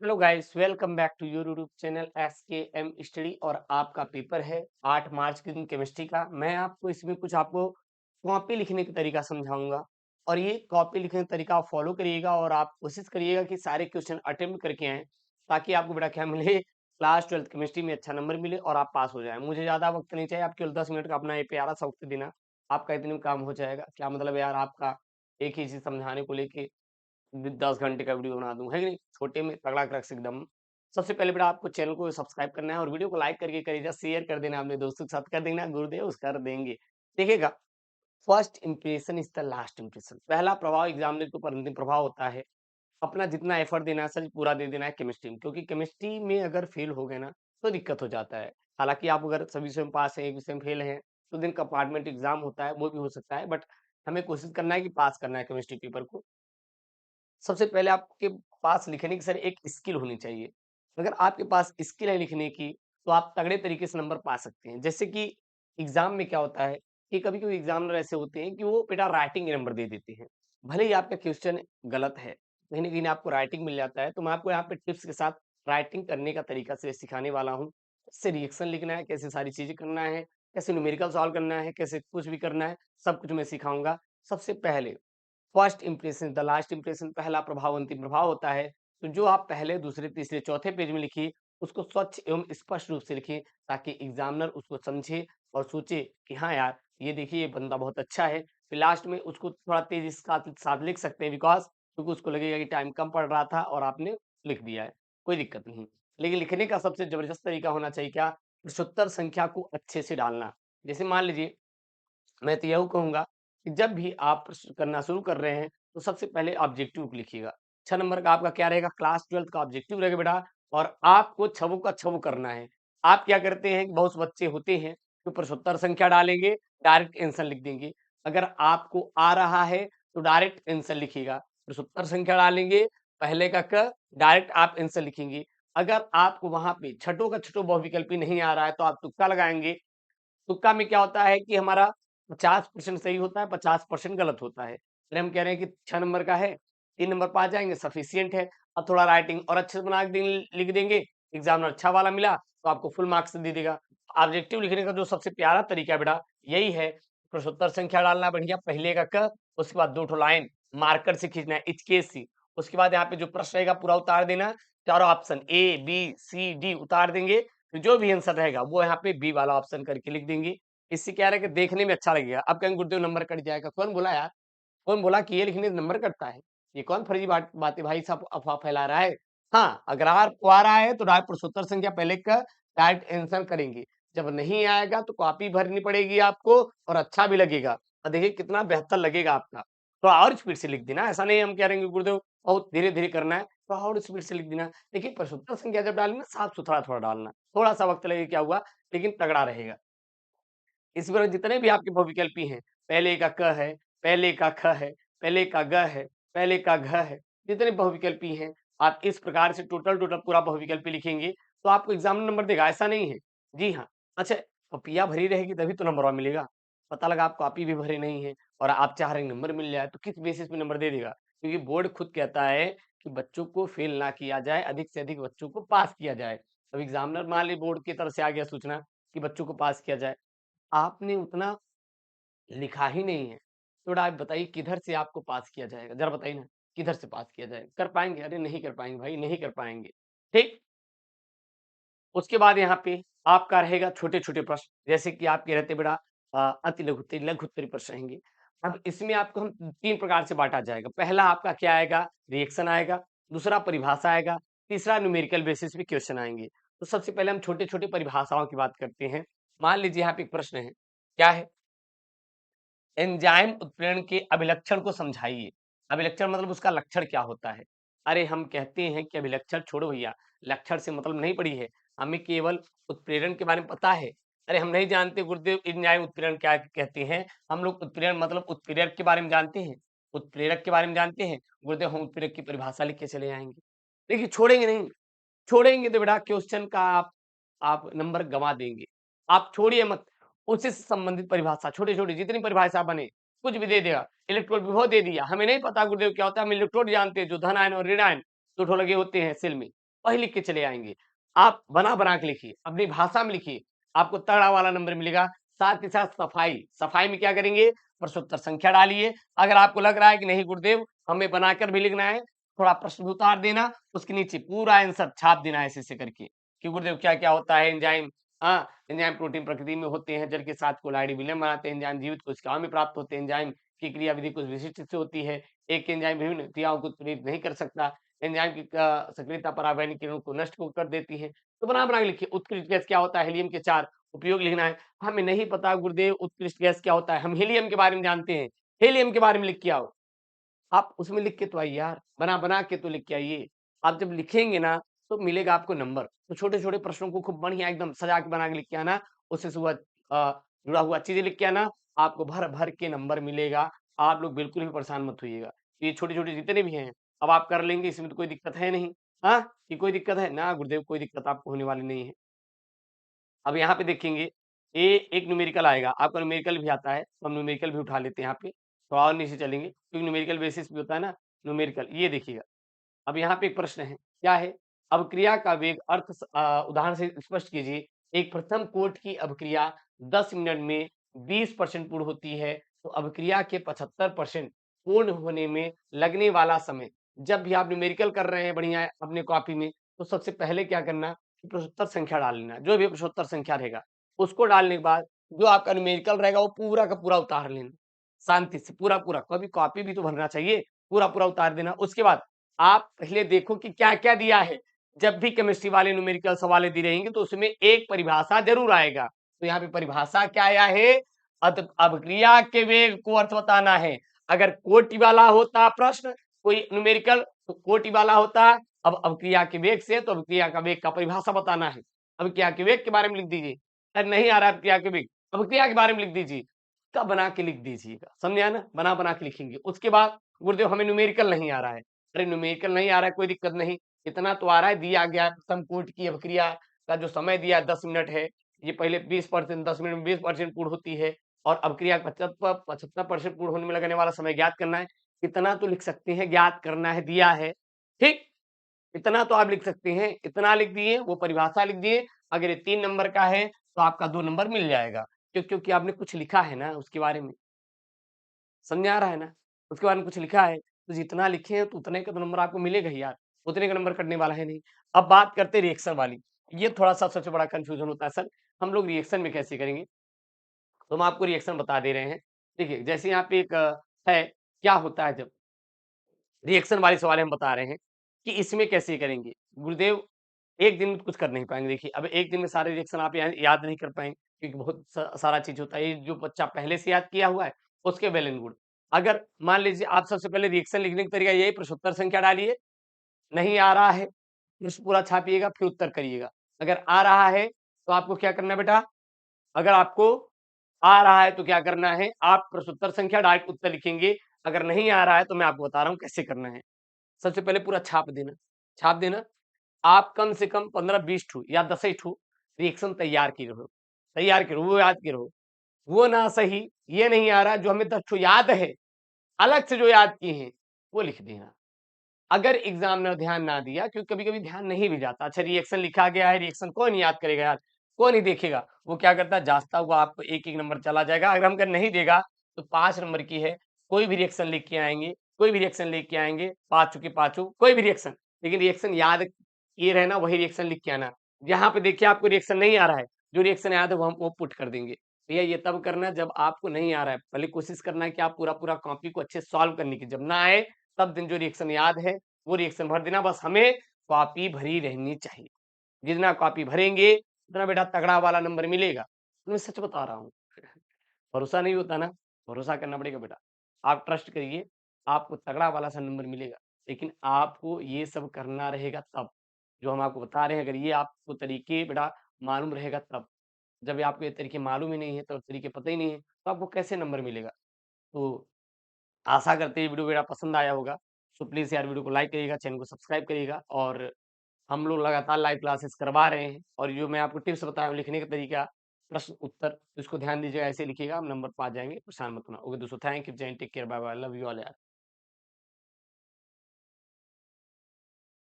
Hello guys, welcome back to your YouTube channel S K M study. और आपका paper है 8 मार्च के दिन केमिस्ट्री का। मैं आपको इसमें कुछ आपको कॉपी लिखने का तरीका समझाऊंगा और ये कॉपी लिखने का तरीका आप फॉलो करिएगा और आप कोशिश करिएगा कि सारे क्वेश्चन अटेम्प्ट करके आएँ, ताकि आपको बेटा क्या मिले, क्लास 12th केमिस्ट्री में अच्छा नंबर मिले और आप पास हो जाए। मुझे ज़्यादा वक्त नहीं चाहिए, आप केवल 10 मिनट का अपना ये प्यारा सा वक्त देना, आपका इतने में काम हो जाएगा। क्या मतलब यार, आपका एक ही चीज़ समझाने को लेके 10 घंटे का वीडियो बना दूँ, है कि नहीं? छोटे में तगड़ा क्रक्स एकदम। सबसे पहले बेटा आपको चैनल को सब्सक्राइब करना है और वीडियो को लाइक करके करिएगा, शेयर कर देना, अपने दोस्तों के साथ कर देना, गुरुदेव कर देंगे। देखिएगा, first impression is the last impression. पहला प्रभाव एग्जामिनर के ऊपर अंतिम प्रभाव होता है। अपना जितना एफर्ट देना है सर पूरा दे देना है केमिस्ट्री में, क्योंकि केमिस्ट्री में अगर फेल हो गए ना तो दिक्कत हो जाता है। हालाँकि आप अगर सभी विषय में पास हैं, एक विषय में फेल हैं, तो दिन कंपार्टमेंट एग्ज़ाम होता है, वो भी हो सकता है, बट हमें कोशिश करना है कि पास करना है केमिस्ट्री पेपर को। सबसे पहले आपके पास लिखने की सर एक स्किल होनी चाहिए। अगर आपके पास स्किल है लिखने की, तो आप तगड़े तरीके से नंबर पा सकते हैं। जैसे कि एग्ज़ाम में क्या होता है कि कभी-कभी एग्ज़ामिनर ऐसे होते हैं कि वो बेटा राइटिंग के नंबर दे देते हैं। भले ही आपका क्वेश्चन गलत है, कहीं न कहीं आपको राइटिंग मिल जाता है, तो मैं आपको यहाँ पे टिप्स के साथ राइटिंग करने का तरीका से सिखाने वाला हूँ। कैसे रिएक्शन लिखना है, कैसे सारी चीज़ें करना है, कैसे न्यूमेरिकल सॉल्व करना है, कैसे कुछ भी करना है, सब कुछ मैं सिखाऊँगा। सबसे पहले first impression the last impression, पहला प्रभाव अंतिम प्रभाव होता है। तो जो आप पहले, दूसरे, तीसरे, चौथे पेज में लिखिए, उसको स्वच्छ एवं स्पष्ट रूप से लिखिए, ताकि एग्जामिनर उसको समझे और सोचे कि हाँ यार, ये देखिए ये बंदा बहुत अच्छा है। फिर लास्ट में उसको थोड़ा तेज़ी के साथ लिख सकते हैं, बिकॉज़ क्योंकि उसको लगेगा कि टाइम कम पड़ रहा था और आपने लिख दिया है, कोई दिक्कत नहीं। लेकिन लिखने का सबसे ज़बरदस्त तरीका होना चाहिए क्या? प्रश्नोत्तर संख्या को अच्छे से डालना। जैसे मान लीजिए, मैं तो यही कहूँगा कि जब भी आप प्रश्न करना शुरू कर रहे हैं, तो सबसे पहले ऑब्जेक्टिव को लिखिएगा। 6 नंबर का आपका क्या रहेगा? क्लास 12th का ऑब्जेक्टिव रहेगा बेटा, और आपको छवों का छव करना है। आप क्या करते हैं कि बहुत से बच्चे होते हैं, जो प्रश्नोत्तर संख्या डालेंगे, डायरेक्ट आंसर लिख देंगे। अगर आपको आ रहा है, तो डायरेक्ट आंसर लिखिएगा। प्रश्नोत्तर संख्या डालेंगे, पहले का क, डायरेक्ट आप आंसर लिखेंगे। अगर आपको वहाँ पे छठों का छठों बहुविकल्पी नहीं आ रहा है, तो आप तुक्का लगाएँगे। तुक्का में क्या होता है कि हमारा 50% सही होता है, 50% गलत होता है। फिर हम कह रहे हैं कि 6 नंबर का है, 3 नंबर पा जाएँगे, सफिशिएंट है। अब थोड़ा राइटिंग और अच्छे से बना के लिख देंगे, एग्ज़ामिनर अच्छा वाला मिला, तो आपको फुल मार्क्स दे देगा। ऑब्जेक्टिव लिखने का जो सबसे प्यारा तरीका है बेटा, यही है। प्रश्नोत्तर संख्या डालना है बढ़िया, पहले का क, उसके बाद 2 ठो लाइन मार्कर से खींचना है, HKC। उसके बाद यहाँ पे जो प्रश्न रहेगा पूरा उतार देना, चारों option A, B, C, D उतार देंगे। तो जो भी आंसर रहेगा वो यहाँ पे बी वाला ऑप्शन करके लिख देंगे। इससे क्या रहेगा, देखने में अच्छा लगेगा। अब कहेंगे गुरुदेव नंबर कट जाएगा, कौन बोला यार? कौन बोला कि ये लिखने से नंबर कटता है? ये कौन फर्जी बातें भाई साहब अफ़वाह फैला रहा है? हाँ, अगर आपको आ रहा है तो डायरेक्ट प्रश्नोत्तर संख्या पहले का डायरेक्ट आंसर करेंगे। जब नहीं आएगा तो कॉपी भरनी पड़ेगी आपको और अच्छा भी लगेगा। और देखिए कितना बेहतर लगेगा आपका। थोड़ा और स्पीड से लिख देना, ऐसा नहीं हम कह रहे हैं कि गुरुदेव बहुत धीरे-धीरे करना है, थोड़ा और स्पीड से लिख देना। देखिए प्रश्नोत्तर संख्या जब डालेंगे साफ-सुथरा थोड़ा डालना, थोड़ा-सा वक़्त लगेगा क्या हुआ, लेकिन तगड़ा रहेगा। इस बार जितने भी आपके बहुविकल्पी हैं, पहले का क है, पहले का ख है, पहले का ग है, पहले का घ है, जितने बहुविकल्पी हैं, आप इस प्रकार से टोटल पूरा बहुविकल्पी लिखेंगे, तो आपको एग्ज़ाम में नंबर देगा, ऐसा नहीं है। जी हाँ, अच्छा, कॉपियाँ भरी रहेगी तभी तो नंबर वहाँ मिलेगा। पता लगा आप कॉपी भी भरे नहीं हैं और आप चाह रहे हैं नंबर मिल जाए, तो किस बेसिस पे नंबर दे देगा? क्योंकि बोर्ड खुद कहता है कि बच्चों को फेल ना किया जाए, अधिक से अधिक बच्चों को पास किया जाए। अब एग्ज़ामिनर मान ली बोर्ड की तरफ से आ गया सूचना कि बच्चों को पास किया जाए। आपने उतना लिखा ही नहीं है। थोड़ा आप बताइए किधर से आपको पास किया जाएगा? ज़रा बताइए ना, किधर से पास किया जाएगा? कर पाएँगे? अरे नहीं कर पाएँगे भाई, नहीं कर पाएँगे। ठीक? उसके बाद यहाँ पे आपका रहेगा छोटे-छोटे प्रश्न, जैसे कि आपके रहते बेटा अति लघु उत्तरी, लघु उत्तरीय प्रश्न रहेंगे। अब इसमें आपको हम 3 प्रकार से बाँटा जाएगा। पहला आपका क्या आएगा? रिएक्शन आएगा, दूसरा परिभाषा आएगा, तीसरा न्यूमेरिकल बेसिस पे क्वेश्चन आएँगे। तो सबसे पहले हम छोटे-छोटे परिभाषाओं की बात करते हैं। मान लीजिए यहाँ पे एक प्रश्न है, क्या है? एंजाइम उत्प्रेरण के अभिलक्षण को समझाइए। अभिलक्षण मतलब उसका लक्षण क्या होता है? अरे हम कहते हैं कि अभिलक्षण छोड़ो भैया, लक्षण से मतलब नहीं पड़ी है, हमें केवल उत्प्रेरण के बारे में पता है। अरे हम नहीं जानते गुरुदेव एंजाइम उत्प्रेरण क्या कहते हैं, हम लोग उत्प्रेरण मतलब उत्प्रेरक के बारे में जानते हैं, उत्प्रेरक के बारे में जानते हैं, गुरुदेव हम उत्प्रेरक की परिभाषा लिख के चले आएँगे। देखिए छोड़ेंगे नहीं, छोड़ेंगे तो बेटा क्वेश्चन का आप नंबर गँवा देंगे। आप छोड़िए मत, उससे संबंधित परिभाषा छोटी-छोटी जितनी परिभाषा बने, कुछ भी दे देगा। इलेक्ट्रोड विभव दे दिया, हमें नहीं पता गुरुदेव क्या होता है, हम इलेक्ट्रोड जानते हैं जो धन आयन और ऋण आयन 2 ठो लगे होते हैं सेल में। वही लिख के चले आएँगे। आप बना-बना के लिखिए, अपनी भाषा में लिखिए, आपको तगड़ा वाला नंबर मिलेगा। साथ ही साथ सफाई, सफाई में क्या करेंगे? प्रश्नोत्तर संख्या डालिए। अगर आपको लग रहा है कि नहीं गुरुदेव हमें बनाकर भी लिखना है, थोड़ा प्रश्न भी उतार देना, उसके नीचे पूरा आंसर छाप देना ऐसे-ऐसे करके, कि गुरुदेव क्या-क्या होता है एंजाइम, हाँ, एंजाइम प्रोटीन प्रकृति में होते हैं, जल के साथ कोलाइड विलयन बनाते हैं, एंजाइम जीवित कोशिकाओं में प्राप्त होते हैं, एंजाइम की क्रियाविधि कुछ विशिष्ट से होती है, एक एंजाइम विभिन्न क्रियाओं को उत्प्रेरित नहीं कर सकता, एंजाइम की सक्रियता पराबैंगनी किरणों को नष्ट को कर देती है। तो बना-बना के लिखिए, उत्कृष्ट गैस क्या होता है? हीलियम के 4 उपयोग लिखना है। हमें नहीं पता गुरुदेव उत्कृष्ट गैस क्या होता है? हम हीलियम के बारे में जानते हैं, हीलियम के बारे में लिख के आओ। आप उसमें लिख के तो आइए यार, बना-बना के तो लिख के आइए। आप जब लिखेंगे ना, तो मिलेगा आपको नंबर। तो छोटे-छोटे प्रश्नों को खूब बढ़िया एकदम सजा के बना के लिख के आना, उससे सुबह जुड़ा हुआ चीज़ें लिख के आना, आपको भर-भर के नंबर मिलेगा। आप लोग बिल्कुल भी परेशान मत होइएगा। ये छोटे-छोटे जितने भी हैं, अब आप कर लेंगे, इसमें तो कोई दिक्कत है नहीं। हाँ, कि कोई दिक्कत है? ना गुरुदेव कोई दिक्कत आपको होने वाली नहीं है। अब यहाँ पे देखेंगे, ये एक न्यूमेरिकल आएगा, आपका न्यूमेरिकल भी आता है, तो हम न्यूमेरिकल भी उठा लेते हैं यहाँ पे। थोड़ा और नीचे चलेंगे, क्योंकि न्यूमेरिकल बेसिस पे होता है ना, न्यूमेरिकल, ये देखिएगा। अब यहाँ पे एक प्रश्न है, क्या है? अवक्रिया का वेग उदाहरण से स्पष्ट कीजिए। एक प्रथम कोट की अवक्रिया 10 मिनट में 20% पूर्ण होती है, तो अवक्रिया के 75% पूर्ण होने में लगने वाला समय। जब भी आप न्यूमेरिकल कर रहे हैं बढ़िया अपने कॉपी में, तो सबसे पहले क्या करना, कि प्रश्नोत्तर संख्या डाल लेना, जो भी प्रश्नोत्तर संख्या रहेगा, उसको डालने के बाद जो आपका न्यूमेरिकल रहेगा, वो पूरा का पूरा उतार लेना, शांति से पूरा-पूरा, कभी कॉपी भी तो भरना चाहिए, पूरा-पूरा उतार देना। उसके बाद आप पहले देखो कि क्या-क्या दिया है। जब भी केमिस्ट्री वाले न्यूमेरिकल सवालें दी रहेंगी तो उसमें एक परिभाषा ज़रूर आएगा। तो यहाँ पे परिभाषा क्या आया है? अभिक्रिया के वेग को अर्थ बताना है। अगर कोटि वाला होता प्रश्न, कोई न्यूमेरिकल, तो कोटि वाला होता। अब अभिक्रिया के वेग से तो अभिक्रिया का वेग का परिभाषा बताना है। अभिक्रिया के वेग के बारे में लिख दीजिए। अरे नहीं आ रहा है अभिक्रिया के वेग, अभिक्रिया के बारे में लिख दीजिए। का बना के लिख दीजिएगा, समझे ना? बना-बना के लिखेंगे। उसके बाद गुरुदेव हमें न्यूमेरिकल नहीं आ रहा है। अरे न्यूमेरिकल नहीं आ रहा है, कोई दिक्कत नहीं, इतना तो आ रहा है, दिया गया है प्रथम कोट की अभिक्रिया का जो समय दिया है 10 मिनट है, ये पहले 20% 10 मिनट में 20% पूर्ण होती है और अभिक्रिया 75% पूर्ण होने में लगने वाला समय ज्ञात करना है। इतना तो लिख सकते हैं, ज्ञात करना है, दिया है, ठीक? इतना तो आप लिख सकते हैं, इतना लिख दिए, वो परिभाषा लिख दिए, अगर ये 3 नंबर का है, तो आपका 2 नंबर मिल जाएगा, क्योंकि आपने कुछ लिखा है ना उसके बारे में। समझ में आ रहा है ना? उसके बारे में कुछ लिखा है, तो जितना लिखे हैं तो उतने का तो नंबर आपको मिलेगा ही यार, उतने का नंबर कटने वाला है नहीं। अब बात करते हैं रिएक्शन वाली, ये थोड़ा-सा सबसे बड़ा कन्फ्यूज़न होता है सर, हम लोग रिएक्शन में कैसे करेंगे? तो हम आपको रिएक्शन बता दे रहे हैं। देखिए, जैसे यहाँ पे एक है, क्या होता है जब रिएक्शन वाले सवाल हम बता रहे हैं, कि इसमें कैसे करेंगे? गुरुदेव एक दिन में तो कुछ कर नहीं पाएँगे देखिए, अब एक दिन में सारे रिएक्शन आप याद नहीं कर पाएँगे, क्योंकि बहुत सारा चीज़ होता है, ये जो बच्चा पहले से याद किया हुआ है, उसके वेल एंड गुड। अगर मान लीजिए आप सबसे पहले रिएक्शन लिखने का तरीका यही प्रश्नोत्तर संख्या डालिए, नहीं आ रहा है, प्रश्न पूरा छापिएगा फिर उत्तर करिएगा। अगर आ रहा है, तो आपको क्या करना है बेटा? अगर आपको आ रहा है तो क्या करना है? आप प्रश्नोत्तर संख्या डायरेक्ट उत्तर लिखेंगे, अगर नहीं आ रहा है तो मैं आपको बता रहा हूँ कैसे करना है। सबसे पहले पूरा छाप देना। आप कम से कम 15-20 ठो या 10 ही ठो रिएक्शन तैयार की रहो, वो याद की रहो। वो ना सही, ये नहीं आ रहा, जो हमें 10 ठो याद है, अलग से जो याद किए हैं, वो लिख देना। अगर एग्ज़ामिनर ध्यान ना दिया, क्योंकि कभी-कभी ध्यान नहीं भी जाता। अच्छा रिएक्शन लिखा गया है, रिएक्शन कौन याद करेगा यार? कौन ही देखेगा? वो क्या करता है, जाँचता हुआ आपको एक-एक नंबर चला जाएगा। अगर हम अगर नहीं देगा, तो 5 नंबर की है, कोई भी रिएक्शन लिख के आएँगे, कोई भी रिएक्शन लेके आएँगे, पाँचों के पाँचों, कोई भी रिएक्शन, लेकिन रिएक्शन याद किए रहना, वही रिएक्शन लिख के आना। जहाँ पे देखिए आपको रिएक्शन नहीं आ रहा है, जो रिएक्शन याद है वो पुट कर देंगे। भैया ये तब करना है जब आपको नहीं आ रहा है, पहले कोशिश करना है कि आप पूरा-पूरा कॉपी को अच्छे से सॉल्व करने की, जब ना आए, तब दिन जो रिएक्शन याद है वो रिएक्शन भर देना, बस हमें कॉपी भरी रहनी चाहिए। जितना कॉपी भरेंगे, उतना बेटा तगड़ा वाला नंबर मिलेगा। मैं सच बता रहा हूँ। भरोसा नहीं होता ना, भरोसा करना पड़ेगा बेटा। आप ट्रस्ट करिए, आपको तगड़ा वाला सा नंबर मिलेगा। लेकिन आपको ये सब करना रहेगा तब, जो हम आपको बता रहे हैं, अगर ये आपको तरीके बेटा मालूम रहेगा तब। जब ये आपको ये तरीके मालूम ही नहीं है, तो तरीके पता ही नहीं है, तो आपको कैसे नंबर मिलेगा? तो आशा करते हैं वीडियो मेरा पसंद आया होगा। सो प्लीज़ यार वीडियो को लाइक करिएगा, चैनल को सब्सक्राइब करिएगा और हम लोग लगातार लाइव क्लासेस करवा रहे हैं और जो मैं आपको टिप्स बताया हूँ लिखने का तरीका, प्रश्न उत्तर, इसको ध्यान दीजिएगा, ऐसे लिखिएगा, आप नंबर पा जाएँगे, परेशान मत होना। ओके दोस्तों, थैंक यू, जय हिंद, take care, bye bye, love you all यार।